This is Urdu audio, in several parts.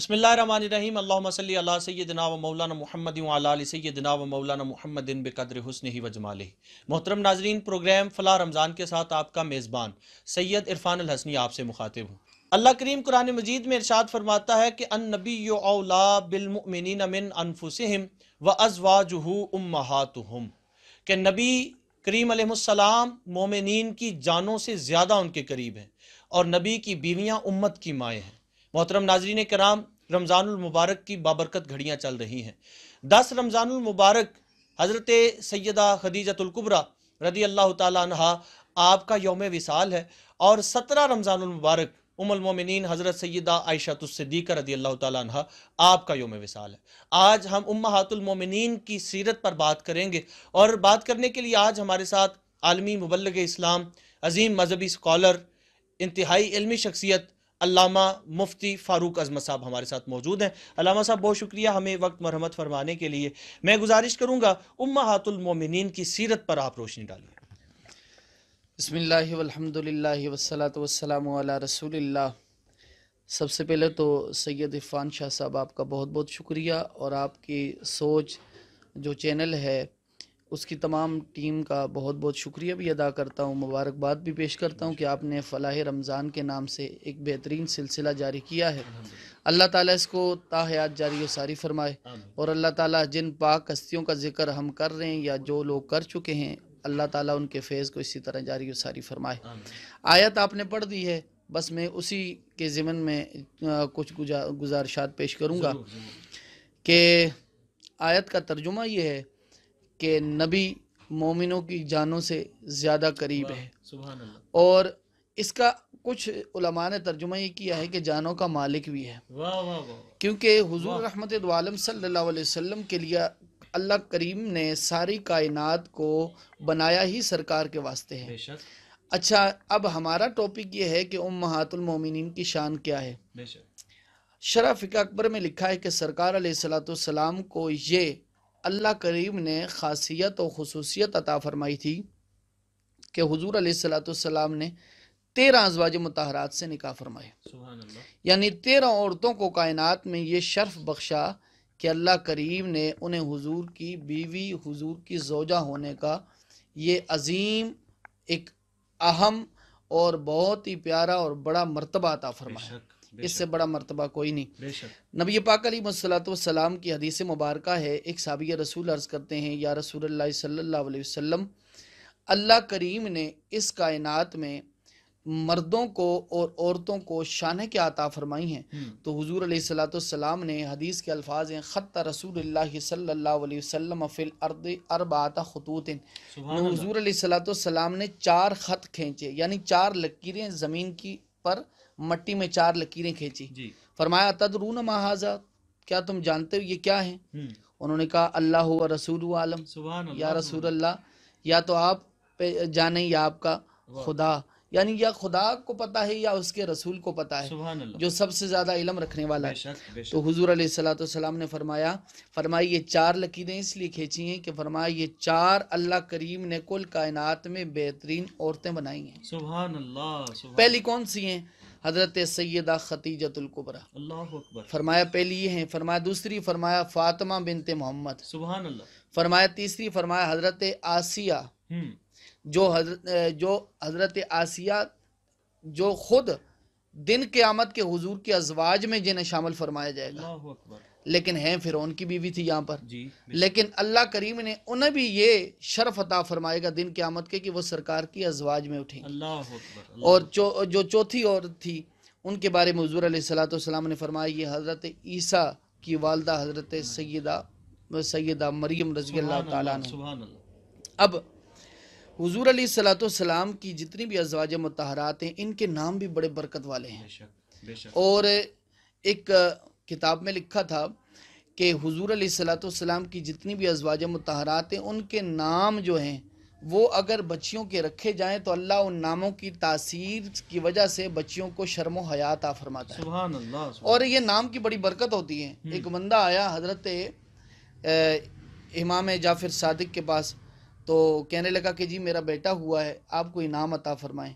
بسم اللہ الرحمن الرحیم اللہم صلی علی سیدنا و مولانا محمد و علی آل سیدنا و مولانا محمد بقدر حسنہ و جمالہ۔ محترم ناظرین، پروگرام فلاح رمضان کے ساتھ آپ کا میزبان سید عرفان الحسنی آپ سے مخاطب ہوں۔ اللہ کریم قرآن مجید میں ارشاد فرماتا ہے کہ النبی اولا بالمؤمنین من انفسہم و ازواجہ امہاتہم، کہ نبی کریم علیہ السلام مومنین کی جانوں سے زیادہ ان کے قریب ہیں اور نبی کی بیویاں امت کی مائیں ہیں۔ محترم ناظرین کرام، رمضان المبارک کی بابرکت گھڑیاں چل رہی ہیں۔ 10 رمضان المبارک حضرت سیدہ خدیجۃ الکبریٰ رضی اللہ تعالیٰ عنہا آپ کا یوم وصال ہے، اور 17 رمضان المبارک ام المومنین حضرت سیدہ عائشہ الصدیقہ رضی اللہ تعالیٰ عنہا آپ کا یوم وصال ہے۔ آج ہم امہات المومنین کی سیرت پر بات کریں گے، اور بات کرنے کے لیے آج ہمارے ساتھ عالمی مبلغ اسلام، عظیم مذہبی اسکالر، انتہائی علمی شخصیت علامہ مفتی فاروق اعظمت صاحب ہمارے ساتھ موجود ہیں۔ علامہ صاحب بہت شکریہ ہمیں وقت مرحمت فرمانے کے لیے۔ میں گزارش کروں گا امہات المومنین کی سیرت پر آپ روشنی ڈالیے۔ بسم اللہ والحمد للہ والصلاة والسلام علی رسول اللہ۔ سب سے پہلے تو سید عرفان شاہ صاحب آپ کا بہت بہت شکریہ، اور آپ کی سوچ جو چینل ہے اس کی تمام ٹیم کا بہت بہت شکریہ بھی ادا کرتا ہوں، مبارکباد بھی پیش کرتا ہوں کہ آپ نے فلاح رمضان کے نام سے ایک بہترین سلسلہ جاری کیا ہے۔ اللہ تعالیٰ اس کو تا حیات جاری و ساری فرمائے، اور اللہ تعالیٰ جن پاک ہستیوں کا ذکر ہم کر رہے ہیں یا جو لوگ کر چکے ہیں، اللہ تعالیٰ ان کے فیض کو اسی طرح جاری و ساری فرمائے۔ آیت آپ نے پڑھ دی ہے، بس میں اسی کے ضمن میں کچھ گزارشات پیش کروں گا کہ آیت کا ترجمہ یہ ہے کہ نبی مومنوں کی جانوں سے زیادہ قریب ہے، اور اس کا کچھ علماء نے ترجمہ یہ کیا ہے کہ جانوں کا مالک بھی ہے، کیونکہ حضور رحمت دو عالم صلی اللہ علیہ وسلم کے لیے اللہ کریم نے ساری کائنات کو بنایا ہی سرکار کے واسطے ہے۔ اچھا، اب ہمارا ٹاپک یہ ہے کہ امہات المومنین کی شان کیا ہے۔ شرح فقہ اکبر میں لکھا ہے کہ سرکار علیہ السلام کو یہ اللہ کریم نے خاصیت و خصوصیت عطا فرمائی تھی کہ حضور علیہ السلام نے 13 ازواج مطہرات سے نکاح فرمائے، یعنی 13 عورتوں کو کائنات میں یہ شرف بخشا کہ اللہ کریم نے انہیں حضور کی بیوی، حضور کی زوجہ ہونے کا یہ عظیم، ایک اہم اور بہت ہی پیارا اور بڑا مرتبہ عطا فرمایا۔ اس سے بڑا مرتبہ کوئی نہیں۔ نبی پاک علیہ السلام کی حدیث مبارکہ ہے، ایک صحابی رسول عرض کرتے ہیں، یا رسول اللہ صلی اللہ علیہ وسلم، اللہ کریم نے اس کائنات میں مردوں کو اور عورتوں کو شانیں کیا عطا فرمائی ہیں؟ تو حضور علیہ السلام نے، حدیث کے الفاظ ہیں، خط رسول اللہ صلی اللہ علیہ وسلم فی الارض 4 خطوط، حضور علیہ السلام نے 4 خط کھینچے، یعنی 4 لکیریں زمین کی پر مٹی میں 4 لکیریں کھینچی۔ فرمایا تدرون ما ھذا، کیا تم جانتے ہو یہ کیا ہیں؟ انہوں نے کہا اللہ و رسول عالم، یا رسول اللہ، یا تو آپ پہ جانیں یا آپ کا خدا، یعنی یا خدا کو پتا ہے یا اس کے رسول کو پتا ہے جو سب سے زیادہ علم رکھنے والا ہے۔ تو حضور علیہ السلام نے فرمایا یہ 4 لکیریں اس لیے کھینچی ہیں کہ فرمایا یہ 4 اللہ کریم نے کل کائنات میں بہترین عورتیں بنائی ہیں۔ سبحان اللہ۔ پہلی کون سی ہیں؟ حضرت سیدہ خدیجۃ الکبریٰ، اللہ اکبر۔ فرمایا پہلی یہ ہیں، فرمایا دوسری فرمایا فاطمہ بنت محمد، سبحان اللہ۔ فرمایا تیسری فرمایا حضرت آسیہ، جو حضرت آسیہ جو خود دن قیامت کے حضور کے ازواج میں جنہیں شامل فرمایا جائے گا، اللہ اکبر، لیکن ہیں فرعون کی بیوی تھی یہاں پر، لیکن اللہ کریم نے انہیں بھی یہ شرف عطا فرمائے گا دن قیامت کے کہ وہ سرکار کی ازواج میں اٹھیں۔ اللہ اکبر۔ اور جو چوتھی عورت تھی ان کے بارے میں حضور علیہ السلام نے فرمایا یہ حضرت عیسیٰ کی والدہ حضرت سیدہ مریم رضی اللہ تعالیٰ عنہ۔ اب حضور علیہ السلام کی جتنی بھی ازواج مطہرات ہیں ان کے نام بھی بڑے برکت والے ہیں، اور ایک کتاب میں لکھا تھا کہ حضور علیہ السلام کی جتنی بھی ازواج مطہرات ہیں ان کے نام جو ہیں وہ اگر بچیوں کے رکھے جائیں تو اللہ ان ناموں کی تاثیر کی وجہ سے بچیوں کو شرم و حیا عطا فرماتا ہے۔ سبحان اللہ۔ اور یہ نام کی بڑی برکت ہوتی ہے۔ ایک بندہ آیا حضرت امام جعفر صادق کے پاس، تو کہنے لگا کہ جی میرا بیٹا ہوا ہے، آپ کوئی نام عطا فرمائیں۔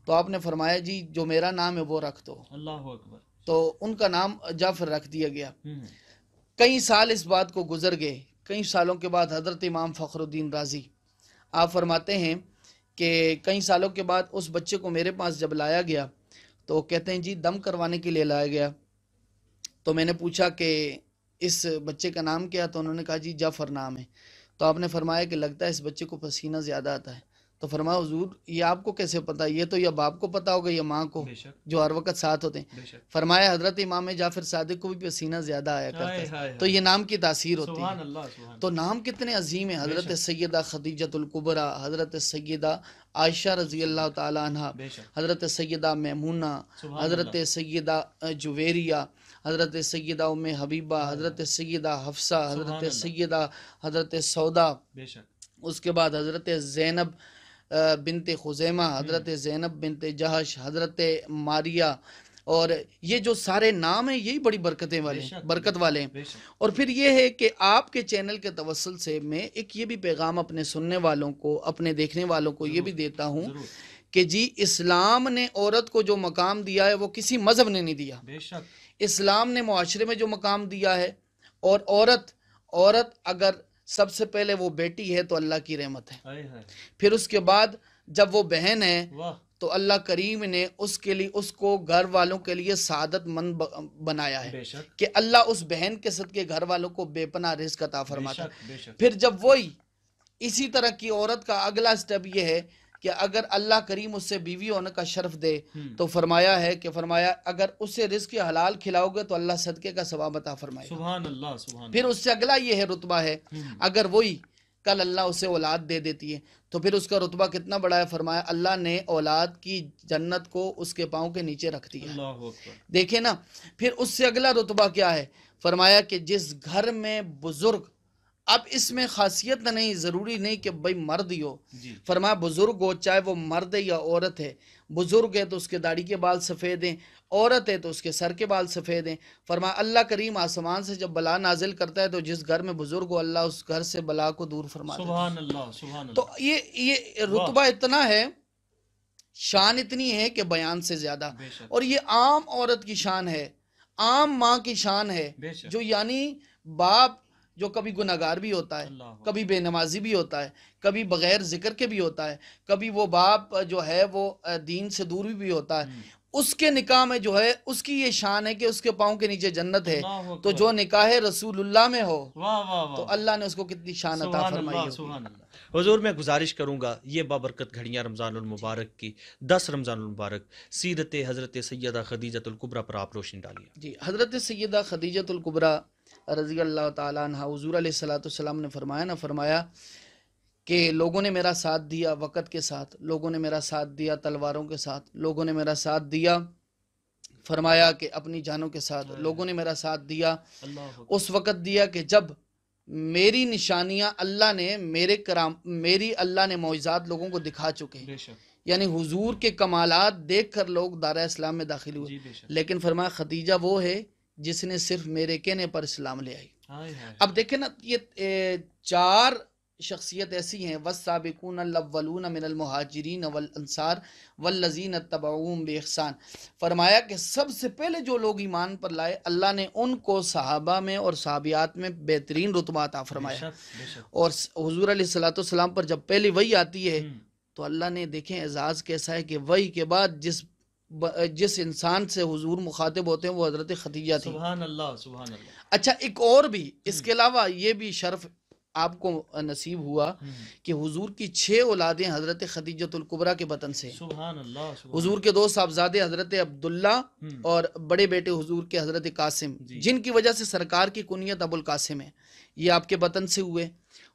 تو آپ نے فرمایا جی جو میرا نام ہے وہ رکھ دو۔ اللہ اکبر۔ تو ان کا نام جعفر رکھ دیا گیا۔ کئی سال اس بات کو گزر گئے، کئی سالوں کے بعد حضرت امام فخر الدین رازی آپ فرماتے ہیں کہ کئی سالوں کے بعد اس بچے کو میرے پاس جب لایا گیا تو کہتے ہیں جی دم کروانے کے لیے لایا گیا، تو میں نے پوچھا کہ اس بچے کا نام کیا؟ تو انہوں نے کہا جی جعفر نام ہے۔ تو آپ نے فرمایا کہ لگتا ہے اس بچے کو پسینہ زیادہ آتا ہے۔ تو فرمایا حضور یہ آپ کو کیسے پتا؟ یہ تو یا باپ کو پتا ہوگا یا ماں کو جو ہر وقت ساتھ ہوتے ہیں۔ فرمایا حضرت امام جعفر صادق کو بھی پسینہ زیادہ آیا کرتا ہے، تو یہ نام کی تاثیر ہوتی ہے۔ تو نام کتنے عظیم ہیں، حضرت سیدہ خدیجۃ الکبریٰ، حضرت سیدہ عائشہ رضی اللہ تعالی عنہ، حضرت سیدہ میمونہ، حضرت سیدہ جویریہ، حضرت سیدہ ام حبیبہ، حضرت سیدہ حفصہ، حضرت سیدہ حضرت سودا، اس کے بعد حضرت زینب بنت خزیمہ، حضرت زینب بنت جہش، حضرت ماریہ، اور یہ جو سارے نام ہیں یہی بڑی برکت والے ہیں۔ اور پھر یہ ہے کہ آپ کے چینل کے توسل سے میں ایک یہ بھی پیغام اپنے سننے والوں کو، اپنے دیکھنے والوں کو یہ بھی دیتا ہوں کہ جی اسلام نے عورت کو جو مقام دیا ہے وہ کسی مذہب نے نہیں دیا۔ اسلام نے معاشرے میں جو مقام دیا ہے، اور عورت اگر سب سے پہلے وہ بیٹی ہے تو اللہ کی رحمت ہے، پھر اس کے بعد جب وہ بہن ہے تو اللہ کریم نے اس کے لیے، اس کو گھر والوں کے لیے سعادت مند بنایا ہے کہ اللہ اس بہن کے صدقے گھر والوں کو بے پناہ رزق عطا فرماتا ہے۔ پھر جب وہی اسی طرح کی عورت کا اگلا سٹیپ یہ ہے کہ اگر اللہ کریم اس سے بیوی ہونے کا شرف دے تو فرمایا اگر اسے رزق حلال کھلاؤ گے تو اللہ صدقے کا ثواب عطا فرمائے گا۔ سبحان اللہ۔ پھر اس سے اگلا یہ ہے رتبہ ہے، اگر وہی کل اللہ اسے اولاد دے دیتی ہے تو پھر اس کا رتبہ کتنا بڑا ہے؟ فرمایا اللہ نے اولاد کی جنت کو اس کے پاؤں کے نیچے رکھ دیا۔ دیکھیں نا، پھر اس سے اگلا رتبہ کیا ہے؟ فرمایا کہ جس گھر میں بزرگ، اب اس میں خاصیت نہیں، ضروری نہیں کہ بھائی مرد ہی ہو، فرمایا بزرگ ہو چاہے وہ مرد ہے یا عورت ہے، بزرگ ہے تو اس کے داڑھی کے بال سفید ہیں، عورت ہے تو اس کے سر کے بال سفید ہیں۔ فرمایا اللہ کریم آسمان سے جب بلا نازل کرتا ہے تو جس گھر میں بزرگ ہو اللہ اس گھر سے بلا کو دور فرما دیتا ہے۔ سبحان اللہ، سبحان اللہ۔ تو یہ رتبہ اتنا ہے، شان اتنی ہے کہ بیان سے زیادہ، اور یہ عام عورت کی شان ہے، عام ماں کی شان ہے، جو یعنی باپ جو کبھی گناہگار بھی ہوتا ہے، کبھی بے نمازی بھی ہوتا ہے، کبھی بغیر ذکر کے بھی ہوتا ہے، کبھی وہ باپ جو ہے وہ دین سے دور بھی ہوتا ہے، اس کے نکاح میں جو ہے اس کی یہ شان ہے کہ اس کے پاؤں کے نیچے جنت ہے۔ تو جو نکاح رسول اللہ میں ہو تو اللہ نے اس کو کتنی شان عطا فرمائی ہوگی۔ حضور میں گزارش کروں گا یہ بابرکت گھڑیاں رمضان المبارک کی 10 رمضان المبارک سیرت حضرت سیدہ خدیجۃ الکبریٰ پر آپ روشنی ڈالیے۔ جی، حضرت سیدہ خدیجۃ الکبریٰ رضی اللہ تعالیٰ عنہ، حضور علیہ السلام نے فرمایا کہ لوگوں نے میرا ساتھ دیا وقت کے ساتھ، لوگوں نے میرا ساتھ دیا تلواروں کے ساتھ، لوگوں نے میرا ساتھ دیا فرمایا کہ اپنی جانوں کے ساتھ، لوگوں نے میرا ساتھ دیا اس وقت دیا کہ جب میری نشانیاں اللہ نے میری اللہ نے معجزات لوگوں کو دکھا چکے، یعنی حضور کے کمالات دیکھ کر لوگ دارہ اسلام میں داخل ہوئے، لیکن فرمایا خدیجہ وہ ہے جس نے صرف میرے کہنے پر اسلام لے آئی۔ اب دیکھیں نا، یہ 4 شخصیت ایسی ہیں، والسابقون الاولون من المہاجرین والانصار والذین اتبعوہم بإحسان، فرمایا کہ سب سے پہلے جو لوگ ایمان پر لائے اللہ نے ان کو صحابہ میں اور صحابیات میں بہترین رتبہ عطا فرمایا، اور حضور علیہ السلام پر جب پہلی وحی آتی ہے تو اللہ نے دیکھیں اعزاز کیسا ہے کہ وحی کے بعد جس انسان سے حضور مخاطب ہوتے ہیں وہ حضرت خدیجہ تھی۔ سبحان اللہ، سبحان اللہ۔ اچھا، ایک اور بھی اس کے علاوہ یہ بھی شرف آپ کو نصیب ہوا کہ حضور کی 6 اولادیں حضرت خدیجۃ الکبریٰ کے بطن سے، سبحان اللہ۔ حضور کے 2 صاحبزادے حضرت عبداللہ اور بڑے بیٹے حضور کے حضرت قاسم، جن کی وجہ سے سرکار کی کنیت ابو القاسم ہے، یہ آپ کے بطن سے ہوئے۔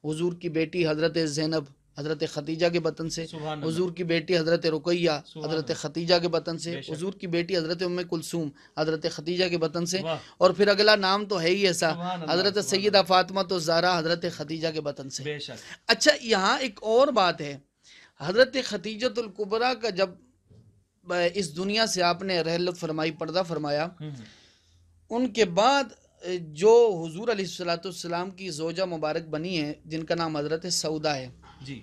حضور کی بیٹی حضرت زینب حضرت خدیجہ کے بطن سے، حضور کی بیٹی حضرت رقیہ حضرت خدیجہ کے بطن سے، حضور کی بیٹی حضرت ام کلثوم حضرت خدیجہ کے بطن سے، اور پھر اگلا نام تو ہے ہی ایسا، حضرت سیدہ فاطمہ الزہرا حضرت خدیجہ کے بطن سے۔ اچھا، یہاں ایک اور بات ہے، حضرت خدیجۃ الکبریٰ کا جب اس دنیا سے آپ نے رحلت فرمائی، پردہ فرمایا، ان کے بعد جو حضور علیہ السلام کی زوجہ مبارک بنی ہیں جن کا نام حضرت سودا ہے، جی،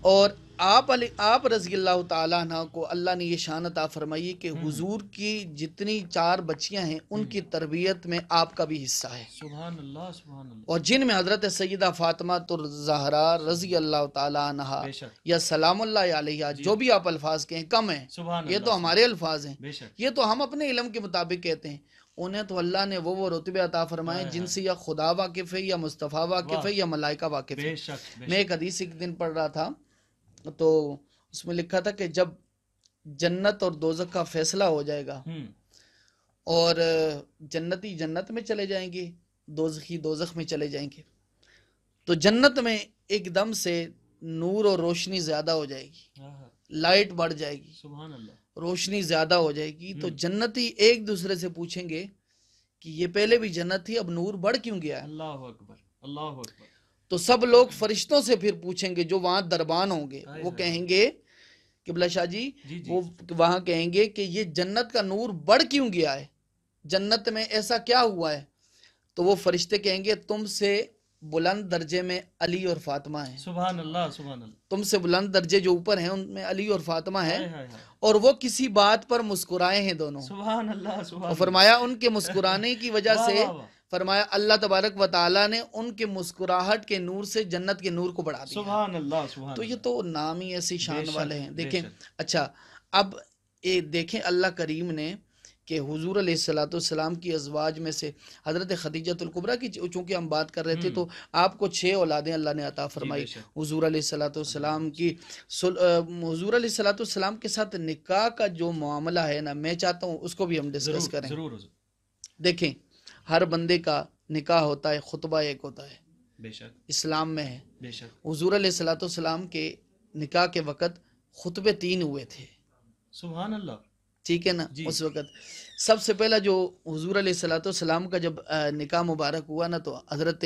اور آپ رضی اللہ تعالیٰ عنہ کو اللہ نے یہ شان عطا فرمائی کہ حضور کی جتنی 4 بچیاں ہیں ان کی تربیت میں آپ کا بھی حصہ ہے، سبحان اللہ سبحان اللہ، اور جن میں حضرت سیدہ فاطمہ الزہرا رضی اللہ تعالیٰ عنہ بے شک، یا سلام اللہ علیہ، جو بھی آپ الفاظ کہیں کم ہیں، سبحان یہ اللہ، تو ہمارے الفاظ ہیں، بے شک، یہ تو ہم اپنے علم کے مطابق کہتے ہیں، انہیں تو اللہ نے وہ رتبے عطا فرمائے جن سے یا خدا واقف ہے، یا مصطفیٰ واقف ہے، یا ملائکہ واقف ہے۔ بے شک، میں ایک حدیث ایک دن پڑھ رہا تھا تو اس میں لکھا تھا کہ جب جنت اور دوزخ کا فیصلہ ہو جائے گا اور جنتی جنت میں چلے جائیں گے، دوزخی دوزخ میں چلے جائیں گے، تو جنت میں ایک دم سے نور اور روشنی زیادہ ہو جائے گی، لائٹ بڑھ جائے گی، سبحان اللہ، روشنی زیادہ ہو جائے گی، تو جنتی ایک دوسرے سے پوچھیں گے کہ یہ پہلے بھی جنت تھی، اب نور بڑھ کیوں گیا ہے؟ اللہ اکبر، اللہ اکبر، تو سب لوگ فرشتوں سے پھر پوچھیں گے جو وہاں دربان ہوں گے، وہ کہیں گے قبلہ شاہ جی، وہ وہاں کہیں گے کہ یہ جنت کا نور بڑھ کیوں گیا ہے، جنت میں ایسا کیا ہوا ہے؟ تو وہ فرشتے کہیں گے تم سے بلند درجے میں علی اور فاطمہ ہیں، سبحان اللہ سبحان اللہ، تم سے بلند درجے جو اوپر ہیں ان میں علی اور فاطمہ ہیں، ہائے ہائے ہائے، اور وہ کسی بات پر مسکرائے ہیں دونوں، سبحان اللہ سبحان اور اللہ، فرمایا ان کے مسکرانے کی وجہ واہ سے واہ واہ، فرمایا اللہ تبارک و تعالیٰ نے ان کے مسکراہٹ کے نور سے جنت کے نور کو بڑھا دیا۔ سبحان اللہ سبحان تو یہ اللہ، تو نام ہی ایسی شان شک، والے ہیں۔ بے دیکھیں شک، اچھا، اب دیکھیں اللہ کریم نے کہ حضور علیہ السلام کی ازواج میں سے حضرت خدیجہ الکبریٰ کی چونکہ ہم بات کر رہے تھے تو آپ کو 6 اولادیں اللہ نے عطا فرمائی بے شک، حضور علیہ السلام کی۔ حضور علیہ السلام کے ساتھ نکاح کا جو معاملہ ہے نا، میں چاہتا ہوں اس کو بھی ہم ڈسکس ضرور کریں۔ ضرور حضور، دیکھیں ہر بندے کا نکاح ہوتا ہے، خطبہ ایک ہوتا ہے، بے شک، اسلام میں ہے۔ بے شک، حضور علیہ السلام کے نکاح کے وقت خطبے 3 ہوئے تھے، سبحان اللہ، ٹھیک ہے نا؟ جی، اس وقت سب سے پہلا جو حضور علیہ السلام کا جب نکاح مبارک ہوا نا، تو حضرت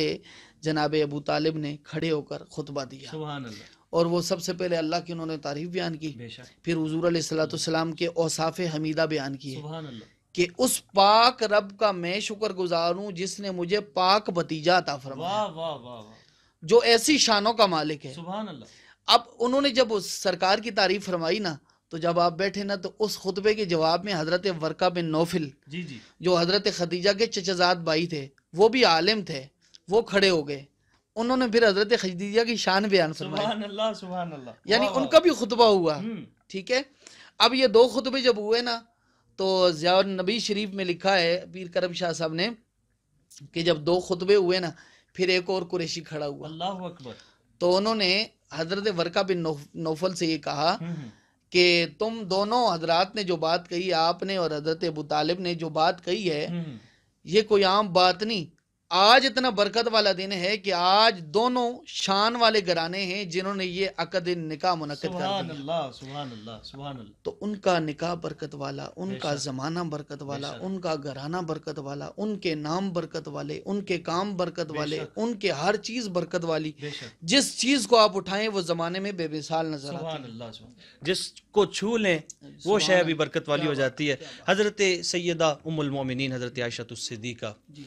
جناب ابو طالب نے کھڑے ہو کر خطبہ دیا، سبحان اللہ، اور وہ سب سے پہلے اللہ کی انہوں نے تعریف بیان کی، بے شک، پھر حضور علیہ السلام کے اوصاف حمیدہ بیان کیے سبحان اللہ، کہ اس پاک رب کا میں شکر گزار ہوں جس نے مجھے پاک بھتیجا عطا فرمایا، واہ واہ واہ واہ، جو ایسی شانوں کا مالک ہے۔ سبحان اللہ، اب انہوں نے جب اس سرکار کی تعریف فرمائی نا، تو جب آپ بیٹھے نا، تو اس خطبے کے جواب میں حضرت ورقہ بن نوفل جی جی، جو حضرت خدیجہ کے چچزاد بھائی تھے، وہ بھی عالم تھے، وہ کھڑے ہو گئے، انہوں نے پھر حضرت خدیجہ کی شان بیان فرمائی، سبحان اللہ سبحان اللہ، یعنی واہ ان واہ، کا بھی خطبہ ہوا، ہم، ٹھیک ہے۔ اب یہ 2 خطبے جب ہوئے نا، تو ضیاء النبی شریف میں لکھا ہے پیر کرم شاہ صاحب نے کہ جب 2 خطبے ہوئے نا، پھر ایک اور قریشی کھڑا ہوا، اللہ اکبر، تو انہوں نے حضرت ورقہ بن نوفل سے یہ کہا کہ تم دونوں حضرات نے جو بات کہی، آپ نے اور حضرت ابو طالب نے جو بات کہی ہے، یہ کوئی عام بات نہیں، آج اتنا برکت والا دن ہے کہ آج دونوں شان والے گھرانے ہیں جنہوں نے یہ عقد نکاح منعقد کر سبحان دیا، اللہ سبحان اللہ سبحان اللہ، تو ان کا نکاح برکت والا، ان بے کا شک، زمانہ برکت والا، بے شک، ان کا گھرانہ برکت والا، ان کے نام برکت والے، ان کے کام برکت بے والے، شک، ان کے ہر چیز برکت والی، بے شک، جس چیز کو آپ اٹھائیں وہ زمانے میں بے مثال نظر آتی سبحان ہے۔ اللہ سبحان اللہ، جس کو چھو لیں وہ شے بھی برکت والی ہو جاتی ہے۔ حضرت سیدہ ام المومنین حضرت عائشہ الصدیقہ جی،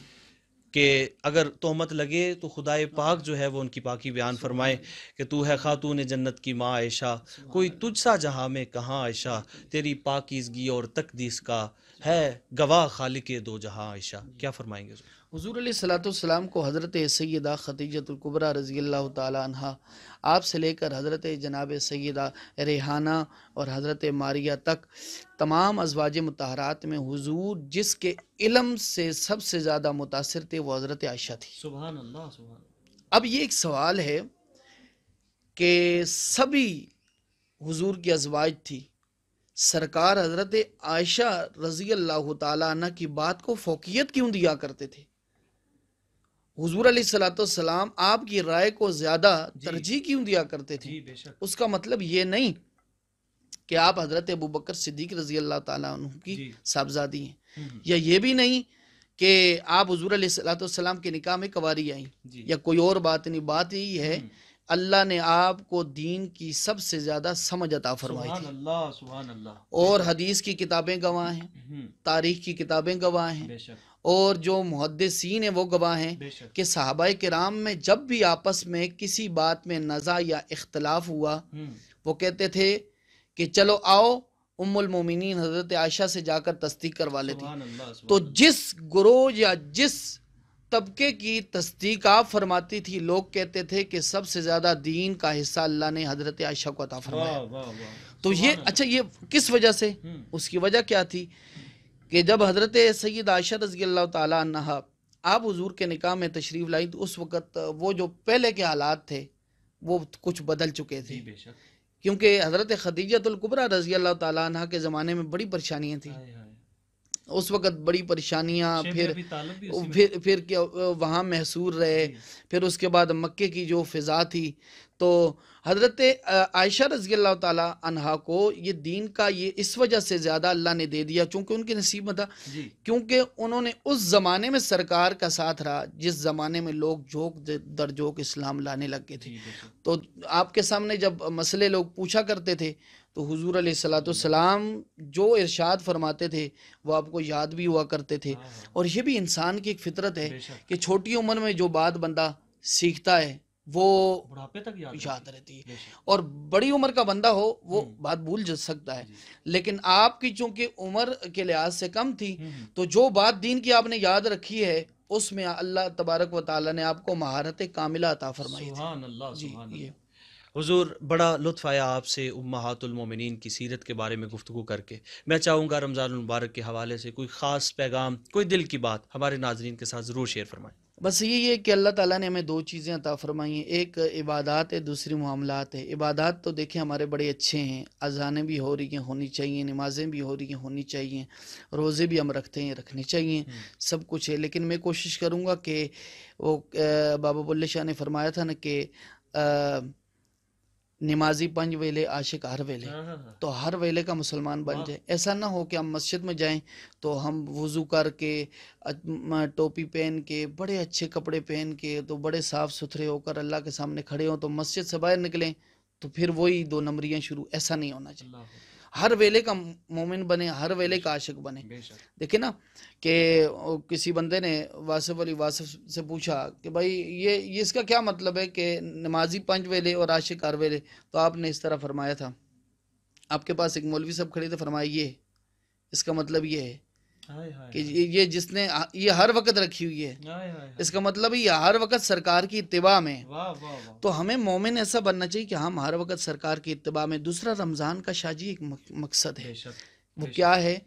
کہ اگر تہمت لگے تو خدائے پاک جو ہے وہ ان کی پاکی بیان فرمائے کہ تو ہے خاتون جنت کی ماں عائشہ، کوئی تجھ سا جہاں میں کہاں عائشہ، تیری پاکیزگی اور تقدیس کا ہے گواہ خالق دو جہاں عائشہ، کیا فرمائیں گے؟ حضور علیہ السلام کو حضرت سیدہ خدیجہ الکبریٰ رضی اللہ تعالی عنہ، آپ سے لے کر حضرت جناب سیدہ ریحانہ اور حضرت ماریہ تک تمام ازواج مطہرات میں حضور جس کے علم سے سب سے زیادہ متاثر تھے وہ حضرت عائشہ تھی۔ سبحان اللہ سبحان اللہ، اب یہ ایک سوال ہے کہ سبھی حضور کی ازواج تھی، سرکار حضرت عائشہ رضی اللہ تعالیٰ عنہ کی بات کو فوقیت کیوں دیا کرتے تھے؟ حضور علیہ السلام آپ کی رائے کو زیادہ ترجیح کیوں دیا کرتے تھے؟ جی بے شک، اس کا مطلب یہ نہیں کہ آپ حضرت ابوبکر صدیق رضی اللہ تعالیٰ عنہ کی جی، صاحبزادی ہیں، یا یہ بھی نہیں کہ آپ حضور علیہ السلام کے نکاح میں کنواری آئیں، جی، یا کوئی اور بات نہیں، بات یہی ہے اللہ نے آپ کو دین کی سب سے زیادہ سمجھ عطا فرمائی سبحان تھی، اللہ سبحان اللہ. اور حدیث کی کتابیں گواہ ہیں، ہم، تاریخ کی کتابیں گواہ ہیں، بے شک اور جو محدثین ہیں وہ گواہ ہیں بے شک. کہ صحابہ کرام میں جب بھی آپس میں کسی بات میں نزاع یا اختلاف ہوا، ہم، وہ کہتے تھے کہ چلو آؤ ام المومنین حضرت عائشہ سے جا کر تصدیق کروا لیتے. سبحان اللہ تو سبحان جس گروہ یا جس طبقے کی تصدیق آپ فرماتی تھی، لوگ کہتے تھے کہ سب سے زیادہ دین کا حصہ اللہ نے حضرت عائشہ کو عطا اللہ. فرمایا. واہ واہ واہ. تو یہ اچھا، یہ کس وجہ سے؟ ہم، اس کی وجہ کیا تھی کہ جب حضرت سید عائشہ رضی اللہ تعالی عنہا آپ حضور کے نکاح میں تشریف لائی، تو اس وقت وہ جو پہلے کے حالات تھے وہ کچھ بدل چکے تھے، جی بے شک. کیونکہ حضرت خدیجہ الکبریٰ رضی اللہ تعالیٰ عنہ کے زمانے میں بڑی پریشانیاں تھیں. ہائے ہائے. اس وقت بڑی پریشانیاں، شیخ پھر ابی طالب بھی اسی میں پھر کیا وہاں محصور رہے. جی. پھر اس کے بعد مکے کی جو فضا تھی، تو حضرت عائشہ رضی اللہ تعالیٰ عنہا کو یہ دین کا یہ اس وجہ سے زیادہ اللہ نے دے دیا چونکہ ان کے نصیب میں تھا، جی کیونکہ انہوں نے اس زمانے میں سرکار کا ساتھ رہا جس زمانے میں لوگ جھوک در جھوک اسلام لانے لگ گئے تھے. جی بے شک. تو آپ کے سامنے جب مسئلے لوگ پوچھا کرتے تھے تو حضور علیہ الصلوۃ والسلام جو ارشاد فرماتے تھے وہ آپ کو یاد بھی ہوا کرتے تھے. ہاں، ہاں. اور یہ بھی انسان کی ایک فطرت ہے بے شک. کہ چھوٹی عمر میں جو بات بندہ سیکھتا ہے وہ بڑھاپے تک یاد رہتی ہے، بے شک. اور بڑی عمر کا بندہ ہو وہ ہم. بات بھول جا سکتا ہے. جی. لیکن آپ کی چونکہ عمر کے لحاظ سے کم تھی، ہم، تو جو بات دین کی آپ نے یاد رکھی ہے اس میں اللہ تبارک و تعالیٰ نے آپ کو مہارت کاملہ عطا فرمائی تھی. سبحان اللہ جی سبحان یہ اللہ. حضور بڑا لطف آیا آپ سے امہات المومنین کی سیرت کے بارے میں گفتگو کر کے. میں چاہوں گا رمضان المبارک کے حوالے سے کوئی خاص پیغام، کوئی دل کی بات ہمارے ناظرین کے ساتھ ضرور شیئر فرمائیں. بس یہی ہے کہ اللہ تعالیٰ نے ہمیں دو چیزیں عطا فرمائی ہیں، ایک عبادات ہے، دوسری معاملات ہے. عبادات تو دیکھیں ہمارے بڑے اچھے ہیں، اذانیں بھی ہو رہی ہیں، ہونی چاہیے، نمازیں بھی ہو رہی ہیں، ہونی چاہیے، روزے بھی ہم رکھتے ہیں، رکھنے چاہیے، سب کچھ ہے. لیکن میں کوشش کروں گا کہ وہ بابا بلے شاہ نے فرمایا تھا نا کہ نمازی 5 ویلے، عاشق ہر ویلے. ہاں، ہاں، ہاں. تو ہر ویلے کا مسلمان بن جائے. ایسا نہ ہو کہ ہم مسجد میں جائیں تو ہم وضو کر کے ٹوپی پہن کے بڑے اچھے کپڑے پہن کے تو بڑے صاف ستھرے ہو کر اللہ کے سامنے کھڑے ہوں، تو مسجد سے باہر نکلیں تو پھر وہی 2 نمبریاں شروع. ایسا نہیں ہونا چاہیے. اللہ اکبر. ہر ویلے کا مومن بنے، ہر ویلے کا عاشق بنے. بے شک. دیکھیں نا کہ کسی بندے نے واصف علی واصف سے پوچھا کہ بھائی یہ اس کا کیا مطلب ہے کہ نمازی 5 ویلے اور عاشق ہر ویلے؟ تو آپ نے اس طرح فرمایا تھا. آپ کے پاس ایک مولوی صاحب کھڑے تھے، فرمایا یہ اس کا مطلب یہ ہے ہائے ہائے. کہ یہ جس نے یہ ہر وقت رکھی ہوئی ہے، ہائے ہائے. اس کا مطلب یہ ہر وقت سرکار کی اتباع میں. واہ واہ واہ. تو ہمیں مومن ایسا بننا چاہیے کہ ہم ہر وقت سرکار کی اتباع میں. دوسرا، رمضان کا شاہ جی ایک مقصد ہے. بے شک. وہ کیا ہے؟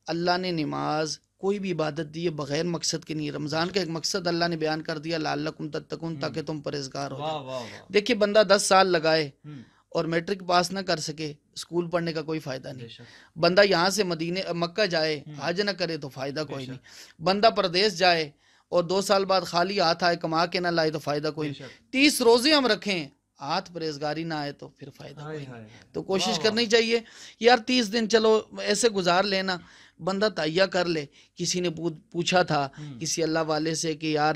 اللہ نے نماز کوئی بھی عبادت دی ہے بغیر مقصد کے نہیں. رمضان کا ایک مقصد اللہ نے بیان کر دیا، لعلکم تتقون، تاکہ تم پرہیزگار ہو واہ جاؤ. واہ واہ. دیکھیے بندہ 10 سال لگائے ہم، اور میٹرک پاس نہ کر سکے، اسکول پڑھنے کا کوئی فائدہ بے نہیں. شک. بندہ یہاں سے مکہ جائے، حج نہ کرے تو فائدہ کوئی نہیں. بندہ پردیس جائے اور 2 سال بعد خالی ہاتھ آئے، کما کے نہ لائے تو فائدہ کوئی بے نہیں. شک. 30 روزے ہم رکھیں، ہاتھ پرہیزگاری نہ آئے تو پھر فائدہ ہائے کوئی نہیں. ہائے ہائے. تو کوشش واہ کرنی چاہیے یار 30 دن چلو ایسے گزار لینا. بندہ تہیہ کر لے. کسی نے پوچھا تھا کسی اللہ والے سے کہ یار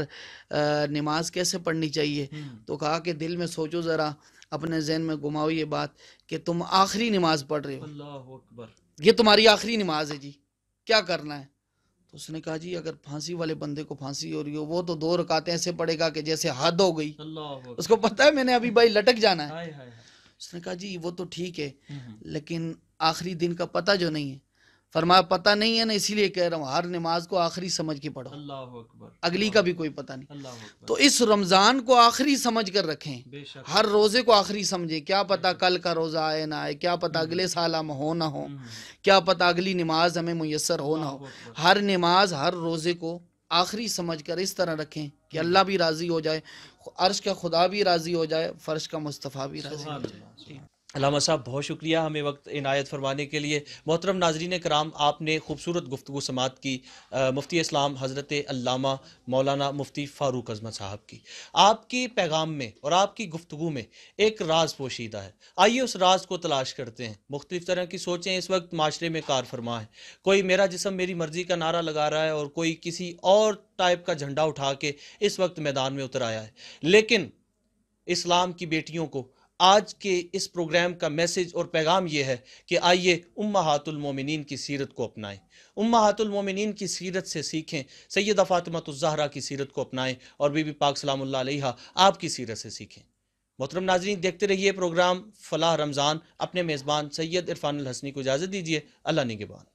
نماز کیسے پڑھنی چاہیے، تو کہا کہ دل میں سوچو ذرا، اپنے ذہن میں گھماؤ یہ بات کہ تم آخری نماز پڑھ رہے ہو، اللہ اکبر. یہ تمہاری آخری نماز ہے جی، کیا کرنا ہے؟ تو اس نے کہا جی اگر پھانسی والے بندے کو پھانسی ہو رہی ہو، وہ تو 2 رکعتیں ایسے پڑھے گا کہ جیسے حد ہو گئی. اللہ اکبر. اس کو پتہ ہے میں نے ابھی بھائی لٹک جانا ہے. ہائے ہائے ہائے. اس نے کہا جی وہ تو ٹھیک ہے، ہم، لیکن آخری دن کا پتہ جو نہیں ہے. فرمایا پتہ نہیں ہے نا، اسی لیے کہہ رہا ہوں ہر نماز کو آخری سمجھ کے پڑھو، اللہ اکبر. اگلی کا بھی کوئی پتہ نہیں. اللہ اکبر. تو اس رمضان کو آخری سمجھ کر رکھیں. بے شک. ہر روزے کو آخری سمجھیں. کیا پتہ کل کا روزہ آئے نہ آئے، کیا پتہ اگلے سال ہم ہو نہ ہو، کیا پتہ اگلی نماز ہمیں میسر ہو نہ ہو. ہر نماز ہر روزے کو آخری سمجھ کر اس طرح رکھیں کہ اللہ بھی راضی ہو جائے، عرش کا خدا بھی راضی ہو جائے، فرش کا مصطفیٰ بھی راضی ہو سبحان جائے. اللہ. جی. علامہ صاحب بہت شکریہ ہمیں وقت عنایت فرمانے کے لیے. محترم ناظرین کرام، آپ نے خوبصورت گفتگو سماعت کی مفتی اسلام حضرت علامہ مولانا مفتی فاروق اعظمت صاحب کی. آپ کی پیغام میں اور آپ کی گفتگو میں ایک راز پوشیدہ ہے. آئیے اس راز کو تلاش کرتے ہیں. مختلف طرح کی سوچیں اس وقت معاشرے میں کار فرما ہے. کوئی میرا جسم میری مرضی کا نعرہ لگا رہا ہے اور کوئی کسی اور ٹائپ کا جھنڈا اٹھا کے اس وقت میدان میں اتر آیا ہے. لیکن اسلام کی بیٹیوں کو آج کے اس پروگرام کا میسج اور پیغام یہ ہے کہ آئیے امہات المومنین کی سیرت کو اپنائیں، امہات المومنین کی سیرت سے سیکھیں، سیدہ فاطمۃ الزہرا کی سیرت کو اپنائیں اور بی بی پاک سلام اللہ علیہا آپ کی سیرت سے سیکھیں۔ محترم ناظرین، دیکھتے رہیے پروگرام فلاح رمضان۔ اپنے میزبان سید عرفان الحسنی کو اجازت دیجیے۔ اللہ نگہبان۔